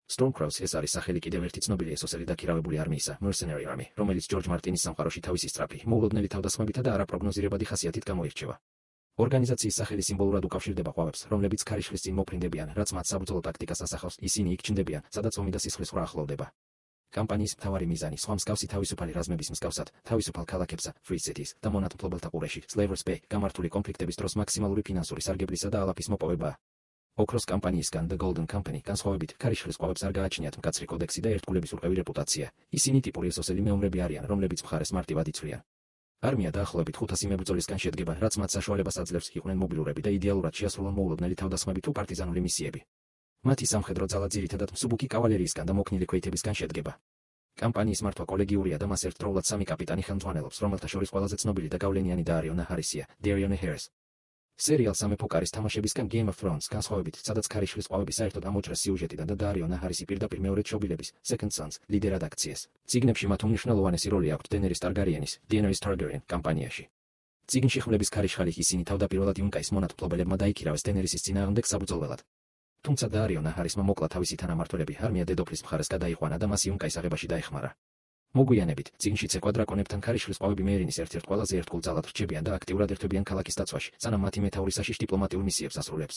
Stormcrows ეს არის სახელი კიდევ ერთი ცნობილი ესოსელი დაქირავებული არმიისა, Mercenary Army, რომელიც ჯორჯ მარტინის სამყაროში თავისი სწრაფი, მოულოდნელი თავდასხმებითა და არაპროგნოზირებადი ხასიათით გამოირჩევა. ორგანიზაციის სახელი სიმბოლურად უკავშირდება ყვავებს, რომლებიც ქარიშხლის წინ მოფრინდებიან, რაც მათ საბრძოლო ტაქტიკას ასახავს, ისინი იქ ჩნდებიან, სადაც ომი და სისხლის ხრა ახლოვდება. კამპანიის მთავარი მიზანი სხვა მსგავსი თავისუფალი რაზმების მსგავსად, თავისუფალ ქალაქებსა, Free Cities და მონათმფლობელთა ყურეში, Slavers Bay, გამართული კონფლიქტების დროს მაქსიმალური ფინანსური სარგებლისა და ალაფის მოპოვებაა. ოქროს კამპანიისგან The Golden Company განსხვავებით, ქარიშხლის ყვავებს არ გააჩნიათ მკაცრი კოდექსი და ერთგულების ურყევი რეპუტაცია. ისინი ტიპური ესოსელი მეომრები არიან, რომლებიც მხარეს მარტივად იცვლიან. არმია დაახლოებით 500 მებრძოლისგან შედგება, რაც მათ საშუალებას აძლევს იყვნენ მობილურები და იდეალურად შეასრულონ მოულოდნელი თავდასხმები თუ პარტიზანული მისიები. მათი სამხედრო ძალა ძირითადად მსუბუქი კავალერიისგან და მოქნილი ქვეითებისგან შედგება. კამპანიის მართვა კოლეგიურია და მას ერთდროულად 3 კაპიტანი ხელმძღვანელობს, რომელთა შორის ყველაზე ცნობილი და გავლენიანი Darion Harrisია, Darion Harris. სერიალ სამეფო კარის თამაშებისგან Game of Thrones განსხვავებით, სადაც ქარიშხლის ყვავები საერთოდ ამოჭრეს სიუჟეტიდან და Darion Harrisi პირდაპირ მეორე შობილების, Second Sons, ლიდერად აქციეს. წიგნებში მათ უმნიშვნელოვანესი როლი აქვთ Daenerys Targaryen კამპანიაში. წიგნში ხმლების ქარიშხალი ისინი თავდაპირველად იუნკაის მონათმფლობელებმა დაიქირავეს Daenerys-ის წინააღმდეგ საბრძოლველად. თუმცა Darion Harrisმა მოკლა თავისი თანამმართველები, არმია დედოფლის მხარეს გადაიყვანა და მას იუნკაის აღებაში დაეხმარა. მოგვიანებით, წიგნში ცეკვა დრაკონებთან ქარიშხლის ყვავები მეერინის ერთ-ერთ ყველაზე ერთგულ ძალად რჩებიან და აქტიურად ერთვებიან ქალაქის დაცვაში, სანამ მათი მეთაური საშიშ დიპლომატიურ მისიებს ასრულებს.